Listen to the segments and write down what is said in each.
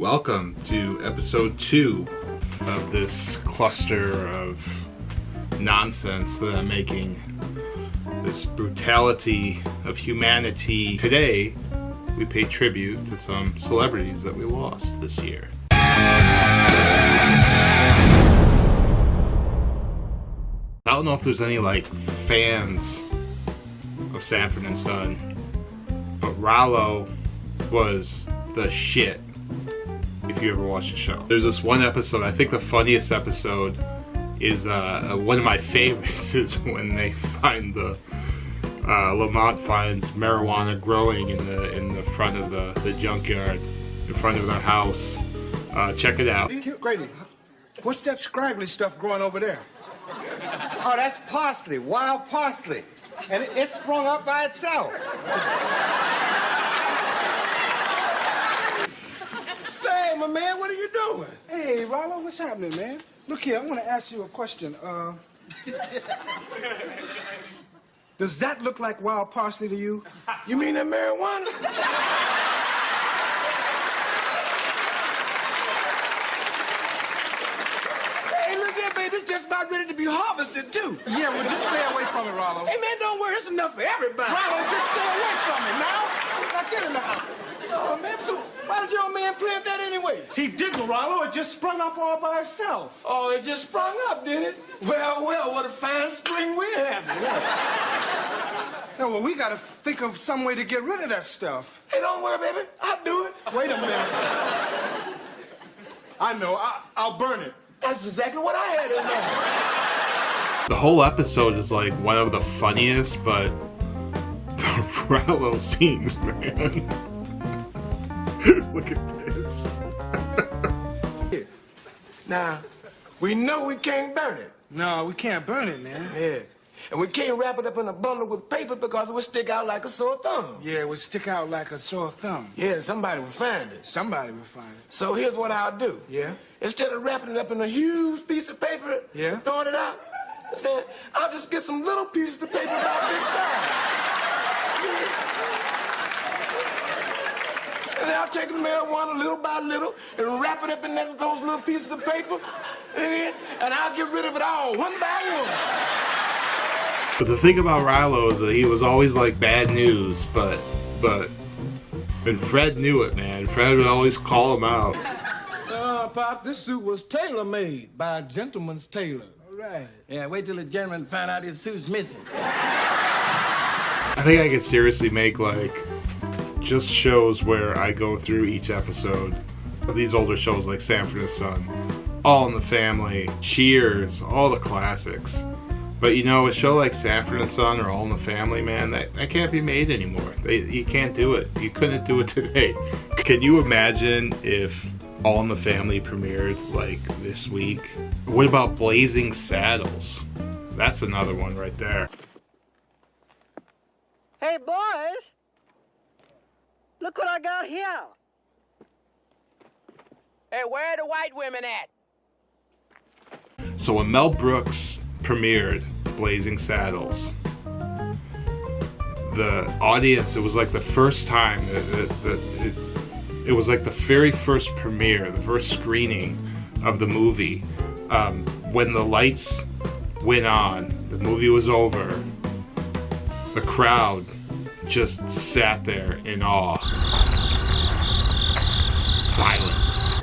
Welcome to episode 2 of this cluster of nonsense that I'm making. This brutality of humanity. Today, we pay tribute to some celebrities that we lost this year. I don't know if there's any fans of Sanford and Son, but Rollo was the shit if you ever watched the show. There's this one episode, I think the funniest episode is one of my favorites is when they find Lamont finds marijuana growing in the front of the junkyard, in front of their house. Check it out. Grady, what's that scraggly stuff growing over there? Oh, that's parsley, wild parsley. And it sprung up by itself. Say, my man, what are you doing? Hey, Rollo, what's happening, man? Look here, I want to ask you a question. Does that look like wild parsley to you? You mean that marijuana? It's just about ready to be harvested, too. Yeah, well, just stay away from it, Rollo. Hey, man, don't worry. It's enough for everybody. Rollo, just stay away from it now. Now, get in the house. Oh, man, so why did your old man plant that anyway? He didn't, Rollo. It just sprung up all by itself. Oh, it just sprung up, did it? Well, what a fine spring we're having. Yeah, well, we got to think of some way to get rid of that stuff. Hey, don't worry, baby. I'll do it. Wait a minute. I know. I'll burn it. That's exactly what I had in mind. The whole episode is one of the funniest, but the Rollo scenes, man. Look at this. Now, we know we can't burn it. No, we can't burn it, man. Yeah. And we can't wrap it up in a bundle with paper because it would stick out like a sore thumb. Yeah, it would stick out like a sore thumb. Yeah, somebody would find it. Somebody would find it. So here's what I'll do. Yeah? Instead of wrapping it up in a huge piece of paper, yeah, and throwing it out, then I'll just get some little pieces of paper about this size. Yeah. And then I'll take the marijuana little by little and wrap it up in those little pieces of paper, and I'll get rid of it all one by one. But the thing about Rollo is that he was always bad news, but and Fred knew it, man. Fred would always call him out. Pops, this suit was tailor-made by a gentleman's tailor. All right. Yeah, wait till the gentleman find out his suit's missing. I think I could seriously make just shows where I go through each episode of these older shows like Sanford and Son, All in the Family, Cheers, all the classics. But a show like Sanford and Son or All in the Family, man, that can't be made anymore. You can't do it. You couldn't do it today. Can you imagine if All in the Family premiered this week? What about Blazing Saddles? That's another one right there. Hey boys, look what I got here. Hey, where are the white women at? So when Mel Brooks premiered Blazing Saddles, the audience, it was the first time it was the very first premiere, the first screening of the movie. When the lights went on, the movie was over, the crowd just sat there in awe. Silence.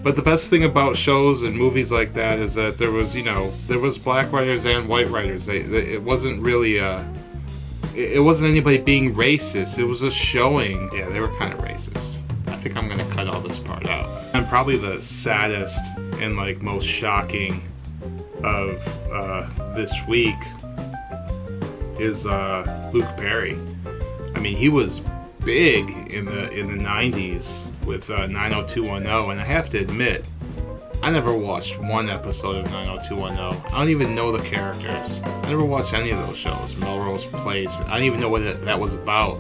But the best thing about shows and movies like that is that there was black writers and white writers. It wasn't really it wasn't anybody being racist. It was just showing, yeah, they were kind of racist. I think I'm gonna cut all this part out. And probably the saddest and most shocking of this week is Luke Perry. I mean, he was big in the 90s with 90210, and I have to admit, I never watched one episode of 90210. I don't even know the characters. I never watched any of those shows. Melrose Place. I don't even know what that was about,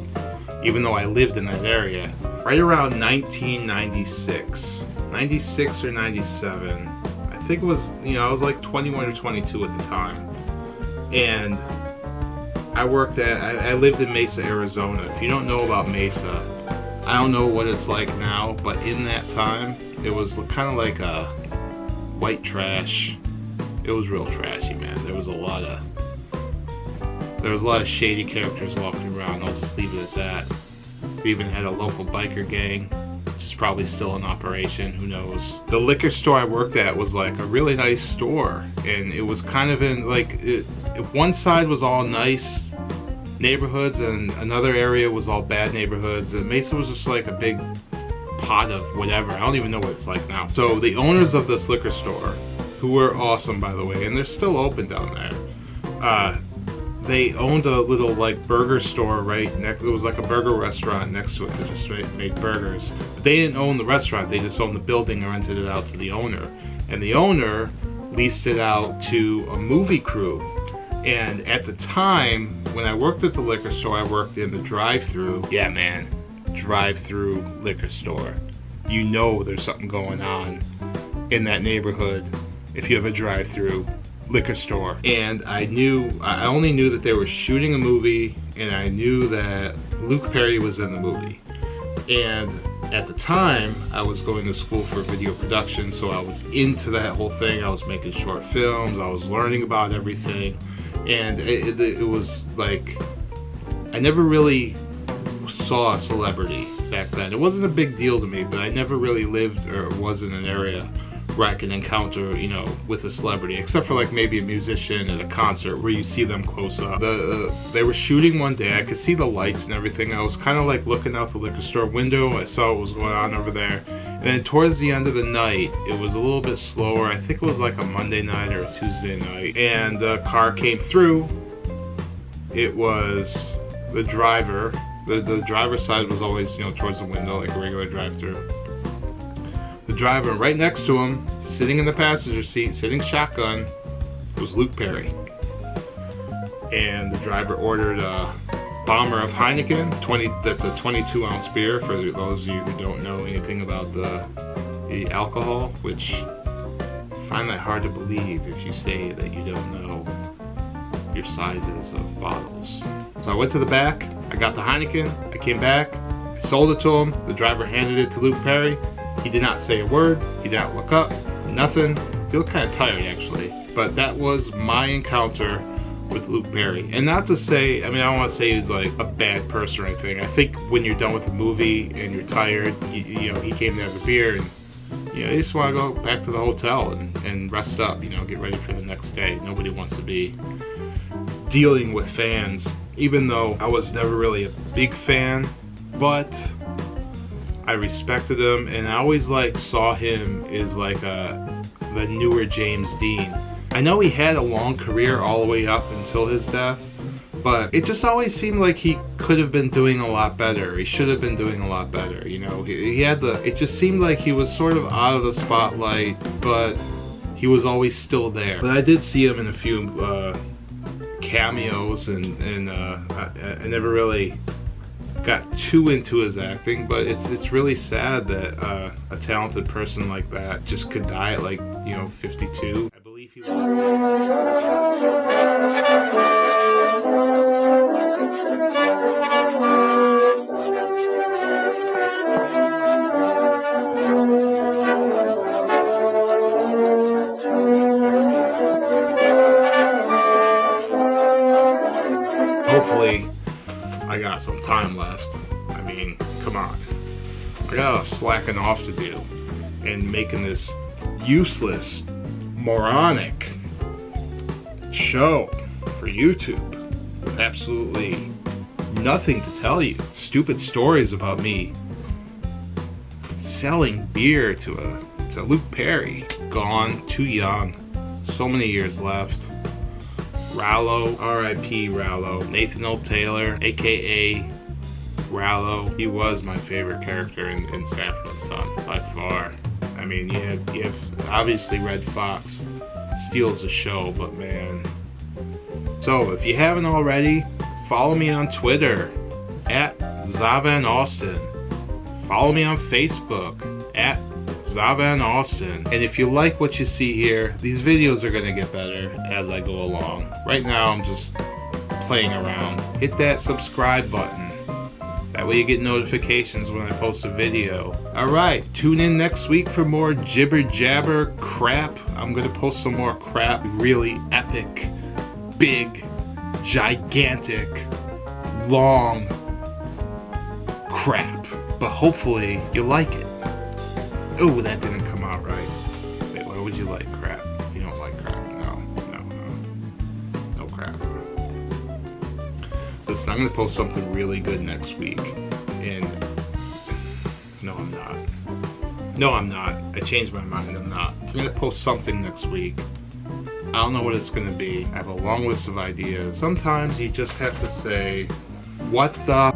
even though I lived in that area. Right around 1996, 96 or 97, I think it was, I was 21 or 22 at the time. And I lived in Mesa, Arizona. If you don't know about Mesa, I don't know what it's like now, but in that time, it was kind of like a white trash. It was real trashy, man. There was a lot of shady characters walking around. I'll just leave it at that. We even had a local biker gang, which is probably still in operation. Who knows? The liquor store I worked at was like a really nice store, and it was kind of in like one side was all nice neighborhoods, and another area was all bad neighborhoods. And Mesa was just like a big pot of whatever. I don't even know what it's like now. So the owners of this liquor store, who were awesome, by the way, and they're still open down there. They owned a little like burger store right next. It was like a burger restaurant next to it that just made burgers. But they didn't own the restaurant. They just owned the building and rented it out to the owner. And the owner leased it out to a movie crew. And at the time, when I worked at the liquor store, I worked in the drive-through. Yeah, man, drive-through liquor store. You know there's something going on in that neighborhood if you have a drive-through liquor store. And I only knew that they were shooting a movie, and I knew that Luke Perry was in the movie. And at the time, I was going to school for video production, so I was into that whole thing. I was making short films, I was learning about everything, and it was like, I never really saw a celebrity back then. It wasn't a big deal to me, but I never really lived or was in an area where I can encounter, you know, with a celebrity, except for like maybe a musician at a concert where you see them close up. They were shooting one day. I could see the lights and everything. I was kind of like looking out the liquor store window. I saw what was going on over there. And then towards the end of the night, it was a little bit slower. I think it was like a Monday night or a Tuesday night. And the car came through. It was the driver. The driver's side was always, you know, towards the window, like a regular drive-through. The driver right next to him, sitting in the passenger seat, sitting shotgun, was Luke Perry. And the driver ordered a bomber of Heineken, that's a 22-ounce beer, for those of you who don't know anything about the alcohol, which I find that hard to believe if you say that you don't know your sizes of bottles. So I went to the back, I got the Heineken, I came back, I sold it to him, the driver handed it to Luke Perry. He did not say a word, he did not look up, nothing. He looked kind of tired actually, but that was my encounter with Luke Perry. And not to say, I mean, I don't want to say he's like a bad person or anything. I think when you're done with the movie and you're tired, you know, he came to have a beer and, you know, you just want to go back to the hotel and rest up, you know, get ready for the next day. Nobody wants to be dealing with fans, even though I was never really a big fan, but I respected him, and I always like saw him as like the newer James Dean. I know he had a long career all the way up until his death, but it just always seemed like he could have been doing a lot better. He should have been doing a lot better, you know. He had it just seemed like he was sort of out of the spotlight, but he was always still there. But I did see him in a few cameos, and I never really got too into his acting, but it's really sad that a talented person like that just could die at like, you know, 52. I believe he hopefully I got some time left. I mean, come on. I got a slacking off to do and making this useless, moronic show for YouTube with absolutely nothing to tell you. Stupid stories about me selling beer to Luke Perry. Gone, too young, so many years left. Rollo, R.I.P. Rollo. Nathaniel Taylor, aka Rollo. He was my favorite character in Sanford and Son by far. I mean, you have obviously Red Fox steals the show, but man. So if you haven't already, follow me on Twitter at Zaven Austin. Follow me on Facebook at Zaven Austin. And if you like what you see here, these videos are gonna get better as I go along. Right now I'm just playing around. Hit that subscribe button. That way you get notifications when I post a video. Alright, tune in next week for more jibber jabber crap. I'm gonna post some more crap. Really epic, big, gigantic, long crap. But hopefully you like it. Oh, that didn't come out right. Wait, why would you like crap? You don't like crap. No crap. Listen, I'm gonna post something really good next week. And no, I'm not. I changed my mind. I'm not. I'm gonna post something next week. I don't know what it's gonna be. I have a long list of ideas. Sometimes you just have to say, what the